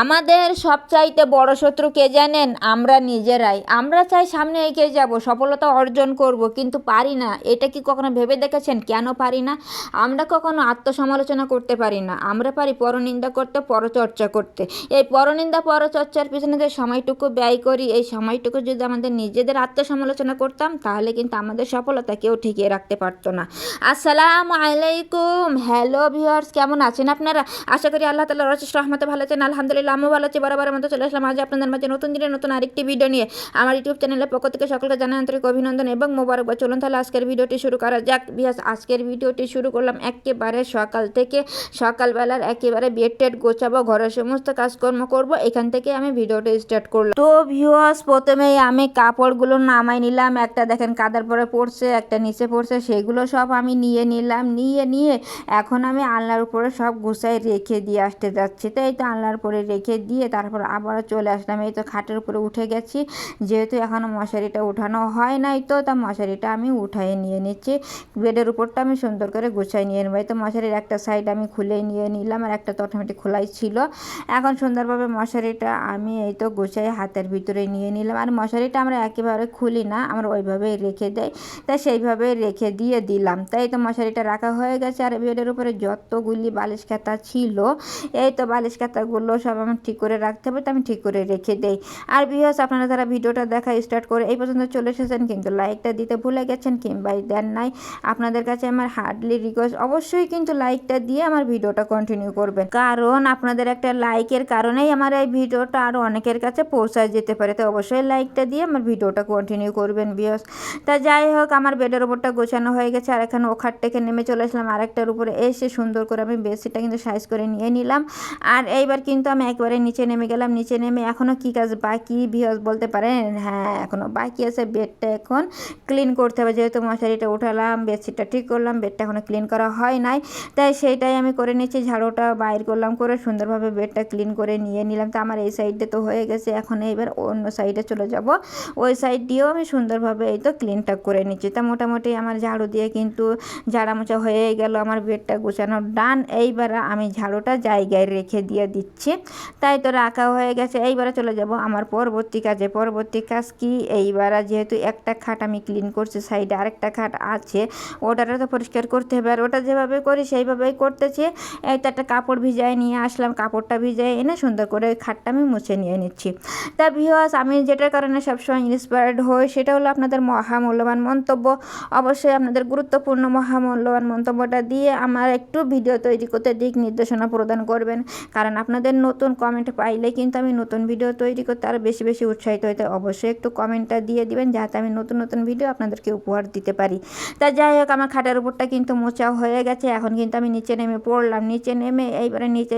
আমাদের সবচাইতে বড় শত্রু কে জানেন? আমরা নিজেরাই। আমরা চাই সামনে এগিয়ে যাব, সফলতা অর্জন করব, কিন্তু পারি না। এটা কি কখনো ভেবে দেখেছেন কেন পারি না? আমরা কখনো আত্মসমালোচনা করতে পারি না। আমরা পারি পরনিন্দা করতে, পরচর্চা করতে। এই পরনিন্দা পরচর্চার পিছনে যে সময়টুকু ব্যয় করি, এই সময়টুকু যদি আমাদের নিজেদের আত্মসমালোচনা করতাম, তাহলে কিন্তু আমাদের সফলতা কেউ ঠেকিয়ে রাখতে পারতো না। আসসালামু আলাইকুম। হ্যালো ভিউয়ার্স, কেমন আছেন আপনারা? আশা করি আল্লাহ তাআলার অশেষ রহমতে ভালো আছেন। আলহামদুলিল্লাহ আমিও ভালো আছি। বরাবরের মতো চলে আসলাম আজ আপনাদের মাঝে নতুন দিনে নতুন আরেকটি ভিডিও নিয়ে। আমার ইউটিউব চ্যানেলের পক্ষ থেকে সকলকে জানাই আন্তরিক অভিনন্দন এবং মোবারকবাদ। চলুন তাহলে আজকের ভিডিওটি শুরু করা যাক। ভিউয়ার্স, আজকের ভিডিওটি শুরু করলাম একেবারে সকাল থেকে। সকালবেলার একেবারে বেড টেড গোছাবো, ঘরের সমস্ত কাজকর্ম করব, এখান থেকে আমি ভিডিওটা স্টার্ট করলাম। তো ভিউয়ার্স, প্রথমেই আমি কাপড়গুলো নামাই নিলাম। একটা দেখেন কাদার পরে পড়ছে, একটা নিচে পড়ছে, সেগুলো সব আমি নিয়ে নিলাম। নিয়ে এখন আমি আলনার উপরে সব গুছাই রেখে দিয়ে আসতে যাচ্ছি। তো এই তো আলনার উপরে রেখে দিয়ে তারপর আবারও চলে আসলাম। এই তো খাটের উপরে উঠে গেছি, যেহেতু এখনও মশারিটা উঠানো হয় নাই, তো তা মশারিটা আমি উঠাই নিয়ে নিচ্ছি। বেডের উপরটা আমি সুন্দর করে গুছাই নিয়ে নেব। এই তো মশারির একটা সাইড আমি খুলেই নিয়ে নিলাম, আর একটা তো অটোমেটিক খোলাই ছিল। এখন সুন্দরভাবে মশারিটা আমি এই তো গুছাই হাতের ভিতরে নিয়ে নিলাম। আর মশারিটা আমরা একেবারে খুলি না, আমরা ওইভাবেই রেখে দেয়, তাই সেইভাবে রেখে দিয়ে দিলাম। তাই তো মশারিটা রাখা হয়ে গেছে। আর বেডের উপরে যতগুলি বালিশ খাতা ছিল, এই তো বালিশ খাতাগুলো সব আমি ঠিক করে রাখতে হবে, তো আমি ঠিক করে রেখে দেই। আর ভিউয়ার্স, আপনারা যারা ভিডিওটা দেখা স্টার্ট করে এই পর্যন্ত চলে এসেছেন, কিন্তু লাইকটা দিতে ভুলে গেছেন কিংবা দেন নাই, আপনাদের কাছে আমার হার্ডলি রিকোয়েস্ট, অবশ্যই কিন্তু লাইকটা দিয়ে আমার ভিডিওটা কন্টিনিউ করবেন, কারণ আপনাদের একটা লাইকের কারণেই আমার এই ভিডিওটা আরও অনেকের কাছে পৌঁছায় যেতে পারে। তো অবশ্যই লাইকটা দিয়ে আমার ভিডিওটা কন্টিনিউ করবেন ভিউয়ার্স। তা যাই হোক, আমার বেডের উপরটা গোছানো হয়ে গেছে। আর এখানে ও খাট থেকে নেমে চলে আসলাম আরেকটার উপরে। এসে সুন্দর করে আমি বেডশিটটা কিন্তু সাইজ করে নিয়ে নিলাম। আর এইবার কিন্তু আমি একবারে নিচে নেমে গেলাম। নিচে নেমে এখনও কী কাজ বাকি ভিউয়ার্স বলতে পারেন? হ্যাঁ, এখনও বাকি আছে। বেডটা এখন ক্লিন করতে হবে, যেহেতু মশারিটা উঠালাম, বেডশিটটা ঠিক করলাম, বেডটা এখনও ক্লিন করা হয় নাই, তাই সেইটাই আমি করে নিচ্ছি। ঝাড়ুটা বাইর করলাম, করে সুন্দরভাবে বেডটা ক্লিন করে নিয়ে নিলাম। তো আমার এই সাইডে তো হয়ে গেছে, এখন এইবার অন্য সাইডে চলে যাব। ওই সাইড দিয়েও আমি সুন্দরভাবে এই তো ক্লিনটা করে নিচ্ছি। তা মোটামুটি আমার ঝাড়ু দিয়ে কিন্তু ঝাড়া মোছা হয়ে গেল, আমার বেডটা গোছানো ডান। এইবার আমি ঝাড়ুটা জায়গায় রেখে দিয়ে দিচ্ছি। তাই তো রাখা হয়ে গেছে। এইবারে চলে যাব আমার পরবর্তী কাজে। পরবর্তী কাজ কি? এইবার যেহেতু একটা খাট আমি ক্লিন করছি, সাইডে আরেকটা খাট আছে, ওটাটা তো পরিষ্কার করতে হবে। আর ওটা যেভাবে করি সেইভাবেই করতেছি। এই তো একটা কাপড় ভিজায় নিয়ে আসলাম, কাপড়টা ভিজায় এনে সুন্দর করে ওই খাটটা আমি মুছে নিয়ে নিচ্ছি। তা ভিউয়ার্স, আমি যেটার কারণে সবসময় ইন্সপায়ার্ড হই সেটা হলো আপনাদের মহামূল্যবান মন্তব্য। অবশ্যই আপনাদের গুরুত্বপূর্ণ মহামূল্যবান মন্তব্যটা দিয়ে আমার একটু ভিডিও তৈরি করতে দিক নির্দেশনা প্রদান করবেন, কারণ আপনাদের নতুন কমেন্ট পাইলে কিন্তু আমি নতুন ভিডিও তৈরি করতে আরও বেশি বেশি উৎসাহিত হইতে। অবশ্যই একটু কমেন্টটা দিয়ে দিবেন, যাতে আমি নতুন নতুন ভিডিও আপনাদেরকে উপহার দিতে পারি। তা যাই হোক, আমার খাটের উপরটা কিন্তু মোছা হয়ে গেছে। এখন কিন্তু আমি নিচে নেমে পড়লাম। নিচে নেমে এইবারে নিচে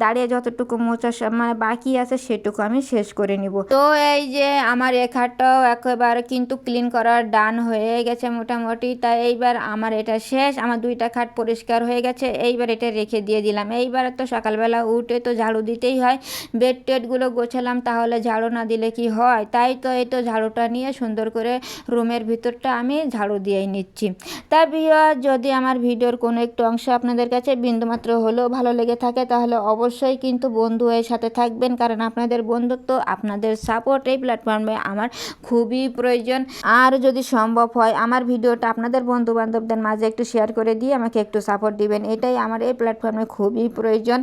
দাঁড়িয়ে যতটুকু মোছা মানে বাকি আছে সেটুকু আমি শেষ করে নিব। তো এই যে আমার এই খাটটাও একেবারে কিন্তু ক্লিন করার ডান হয়ে গেছে মোটামুটি। তাই এইবার আমার এটা শেষ। আমার দুইটা খাট পরিষ্কার হয়ে গেছে, এইবার এটা রেখে দিয়ে দিলাম। এইবার তো সকালবেলা উঠে তো ঝাড়ু দিতেই হয়। বেড টেডগুলো গোছালাম, তাহলে ঝাড়ু না দিলে কি হয়? তাই তো এই তো ঝাড়ুটা নিয়ে সুন্দর করে রুমের ভিতরটা আমি ঝাড়ু দিয়েই নিচ্ছি। তা ভিউয়ার্স, যদি আমার ভিডিওর কোনো একটু অংশ আপনাদের কাছে বিন্দুমাত্র হলেও ভালো লেগে থাকে, তাহলে অবশ্যই কিন্তু বন্ধু হয়ে সাথে থাকবেন, কারণ আপনাদের বন্ধুত্ব, আপনাদের সাপোর্ট এই প্ল্যাটফর্মে আমার খুবই প্রয়োজন। আর যদি সম্ভব হয় আমার ভিডিওটা আপনাদের বন্ধু বান্ধবদের মাঝে একটু শেয়ার করে দিয়ে আমাকে একটু সাপোর্ট দিবেন, এটাই আমার এই প্ল্যাটফর্মে খুবই প্রয়োজন।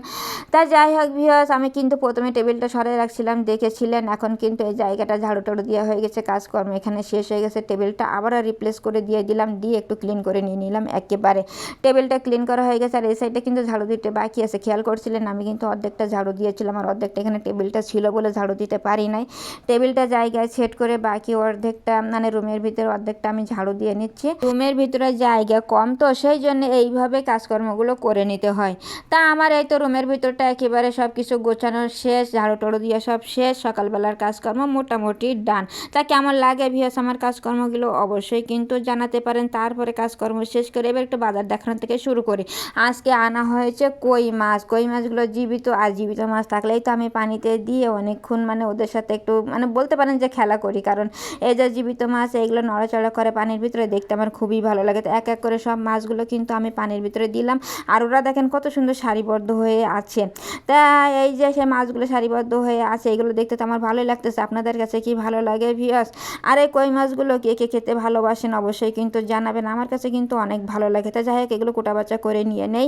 তা যাই হোক ভিউয়ার্স, আমি কিন্তু প্রথমে টেবিলটা সরিয়ে রাখছিলাম, দেখেছিলেন। এখন কিন্তু এই জায়গাটা ঝাড়ু টাড়ু দেওয়া হয়ে গেছে, কাজকর্ম এখানে শেষ হয়ে গেছে। টেবিলটা আবার রিপ্লেস করে দিয়ে দিলাম, দিয়ে একটু ক্লিন করে নিয়ে নিলাম। একেবারে টেবিলটা ক্লিন করা হয়ে গেছে। আর এই সাইডে কিন্তু ঝাড়ু দিতে বাকি আছে, খেয়াল করছিলেন আমি কিন্তু অর্ধেকটা ঝাড়ু দিয়েছিলাম, আর অর্ধেকটা এখানে টেবিলটা ছিল বলে ঝাড়ু দিতে পারি নাই। টেবিলটা জায়গায় সেট করে বাকি অর্ধেকটা মানে রুমের ভিতরে অর্ধেকটা আমি ঝাড়ু দিয়ে নিচ্ছি। রুমের ভিতরে জায়গা কম, তো সেই জন্য এইভাবে কাজকর্মগুলো করে নিতে হয়। তা আমার এই তো রুমের ভিতরটা একেবারে সব কিছু গোছানো শেষ, ঝাড়ু টাড়ু দিয়ে সব শেষ, সকালবেলার কাজকর্ম মোটামুটি ডান। তা কেমন লাগে ভিউয়ার্স আমার কাজকর্মগুলো অবশ্যই কিন্তু জানাতে পারেন। তারপরে কাজকর্ম শেষ করে এবার একটু বাজার দেখানো থেকে শুরু করি। আজকে আনা হয়েছে কই মাছ। কই মাছগুলো জীবিত, আর জীবিত মাছ থাকলেই তো আমি পানিতে দিয়ে অনেকক্ষণ মানে ওদের সাথে একটু মানে বলতে পারেন যে খেলা করি, কারণ এই যে জীবিত মাছ এইগুলো নড়াচড়া করে পানির ভিতরে, দেখতে আমার খুবই ভালো লাগে। তো এক এক করে সব মাছগুলো কিন্তু আমি পানির ভিতরে দিলাম, আর ওরা দেখেন কত সুন্দর সারিবদ্ধ হয়ে আছে। তা এই যে সেই মাছগুলো সারিবদ্ধ হয়ে আছে, এগুলো দেখতে তো আমার ভালোই লাগতেছে। আপনাদের কাছে কি ভালো লাগে ভিউয়ার্স? আর এই কই মাছগুলো কে কে খেতে ভালোবাসেন অবশ্যই কিন্তু জানাবেন। আমার কাছে কিন্তু অনেক ভালো লাগে। তা যাই হোক, এগুলো কোটা বাছা করে নিয়ে নেই।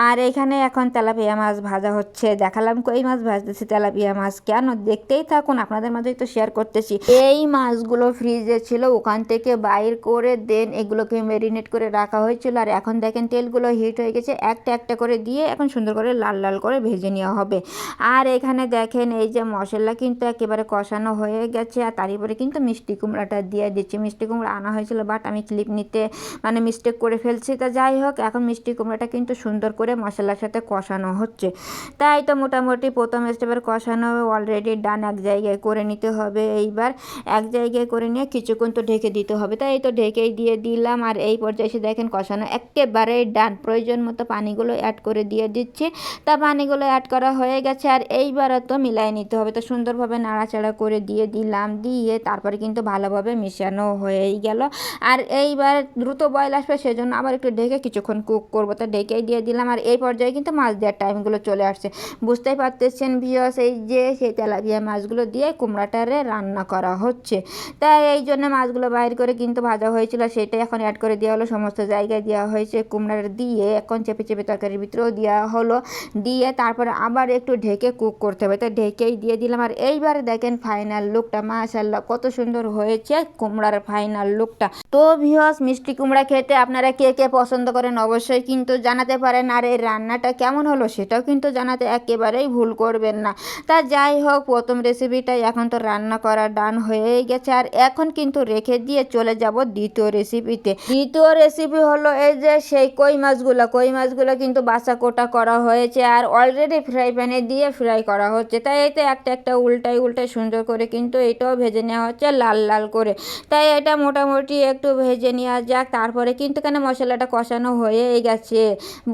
আর এখানে এখন তেলাপিয়া মাছ ভাজা হচ্ছে। দেখালাম কই মাছ ভাজতেছি, তেলাপিয়া মাছ কেন, দেখতেই থাকুন, আপনাদের মাঝেই তো শেয়ার করতেছি। এই মাছগুলো ফ্রিজে ছিল, ওখান থেকে বাইর করে দেন এগুলোকে ম্যারিনেট করে রাখা হয়েছিল। আর এখন দেখেন তেলগুলো হিট হয়ে গেছে, একটা একটা করে দিয়ে এখন সুন্দর করে লাল লাল করে ভেজে নেওয়া হবে। আর এখানে দেখেন এই যে মশলা কিন্তু একেবারে কষানো হয়ে গেছে। আর তার উপরে কিন্তু মিষ্টি কুমড়াটা দিয়ে দিচ্ছি। মিষ্টি কুমড়া আনা হয়েছিল, বাট আমি ক্লিপ নিতে মানে মিস্টেক করে ফেলছি। তা যাই হোক, এখন মিষ্টি কুমড়াটা কিন্তু সুন্দর করে মশলার সাথে কষানো হচ্ছে। তাই তো মোটামুটি প্রথম স্টেপের কষানো অলরেডি ডান, এক জায়গায় করে নিতে হবে। এইবার এক জায়গায় করে নিয়ে কিছুক্ষণ তো ঢেকে দিতে হবে। তাই এই তো ঢেকেই দিয়ে দিলাম। আর এই পর্যায়ে এসে দেখেন কষানো একেবারেই ডান। প্রয়োজন মতো পানিগুলো অ্যাড করে দিয়ে দিচ্ছি। তা পানিগুলো অ্যাড করা হয়ে গেছে। আর এইবার তো মিলাই নিতে হবে। তো সুন্দরভাবে নাড়াচাড়া করে দিয়ে দিলাম, দিয়ে তারপরে কিন্তু ভালোভাবে মিশানো হয়েই গেল। আর এইবার দ্রুত বয়েল আসবে, সেজন্য আবার একটু ঢেকে কিছুক্ষণ কুক করবো। তো ঢেকেই দিয়ে দিলাম। আর এই পর্যায়ে কিন্তু মাছ দেওয়ার টাইমগুলো চলে আসছে। বুঝতেই পারতেছেন ভিউয়ার্স, এই যে সেই তেলাপিয়া মাছগুলো দিয়ে কুমড়াটারে রান্না করা হচ্ছে। তাই এই জন্য মাছগুলো বাইর করে কিন্তু ভাজা হয়েছিল, সেটাই এখন অ্যাড করে দেওয়া হলো। সমস্ত জায়গায় দেওয়া হয়েছে কুমড়াটা দিয়ে, এখন চেপে চেপে তরকারির ভিতরেও দেওয়া হলো। দিয়ে তারপরে আবার একটু ঢেকে কুক করতে হবে। তাই ঢেকেই দিয়ে দিলাম। আর এইবার দেখেন ফাইনাল লুকটা, মাশাআল্লাহ কত সুন্দর হয়েছে কুমড়ার ফাইনাল লুকটা। তো ভিউয়ার্স, মিষ্টি কুমড়া খেতে আপনারা কে কে পছন্দ করেন অবশ্যই কিন্তু জানাতে পারেন। আর এই রান্নাটা কেমন হলো সেটাও কিন্তু জানাতে একেবারেই ভুল করবেন না। তা যাই হোক, প্রথম রেসিপিটাই এখন তো রান্না করা ডান হয়েই গেছে। আর এখন কিন্তু রেখে দিয়ে চলে যাব দ্বিতীয় রেসিপিতে। দ্বিতীয় রেসিপি হলো এই যে সেই কই মাছগুলো কিন্তু বাছা কোটা করা হয়েছে। আর অলরেডি ফ্রাই প্যানে দিয়ে ফ্রাই করা হচ্ছে। তাই এতে একটা একটা উল্টাই সুন্দর করে কিন্তু এটাও ভেজে নেওয়া হচ্ছে লাল লাল করে। তাই এটা মোটামুটি একটু ভেজে নেওয়া যাক। তারপরে কিন্তু কেন মশলাটা কষানো হয়েই গেছে।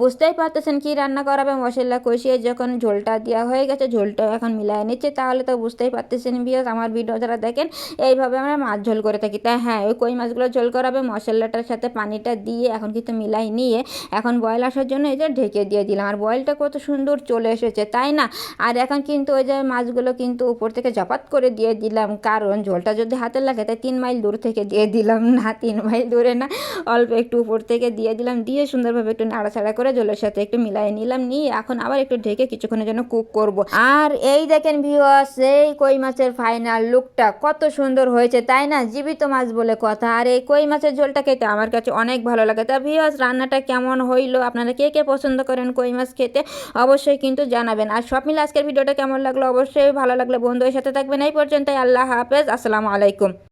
বুঝতেই পারতেছেন কি রান্না করাবে, মশলা কষিয়ে যখন ঝোলটা দেওয়া হয়ে গেছে, ঝোলটা এখন মিলাই নিচ্ছে। তাহলে তো বুঝতেই পারতেছেন ভিউয়ার্স, আমার ভিডিও যারা দেখেন এইভাবে আমরা মাছ ঝোল করে থাকি। তাই হ্যাঁ, ওই কই মাছগুলো ঝোল করাবে মশলাটার সাথে পানিটা দিয়ে এখন কিন্তু মিলাই নিয়ে এখন বয়েল আসার জন্য এই যে ঢেকে দিয়ে দিলাম। আর বয়েলটা কত সুন্দর চলে এসেছে, তাই না? আর এখন কিন্তু ওই যে মাছগুলো কিন্তু উপর থেকে ঝপাত করে দিয়ে দিলাম, কারণ ঝোলটা যদি হাতে লাগে তাই 3 মাইল দূর থেকে দিয়ে দিলাম। না 3 মাইল দূরে না, অল্প একটু উপর থেকে দিয়ে দিলাম। দিয়ে সুন্দরভাবে একটু নাড়াচাড়া করে ঝোলের সাথে একটু মিলাই নিলাম। নিয়ে এখন আবার একটু ঢেকে কিছুক্ষণের জন্য কুক করব। আর এই দেখেন ভিউয়ার্স, এই কই মাছের ফাইনাল লুকটা কত সুন্দর হয়েছে, তাই না? জীবিত মাছ বলে কথা। আর এই কই মাছের ঝোলটা খেতে আমার কাছে অনেক ভালো লাগে। তা ভিউয়ার্স, রান্নাটা কেমন হইলো, আপনারা কে কে পছন্দ করেন কই মাছ খেতে অবশ্যই কিন্তু জানাবেন। আর সব মিলে আজকের ভিডিওটা কেমন লাগলো, অবশ্যই ভালো লাগলে বন্ধুদের সাথে থাকবেন। এই পর্যন্তই, আল্লাহ হাফেজ, আসসালামু আলাইকুম।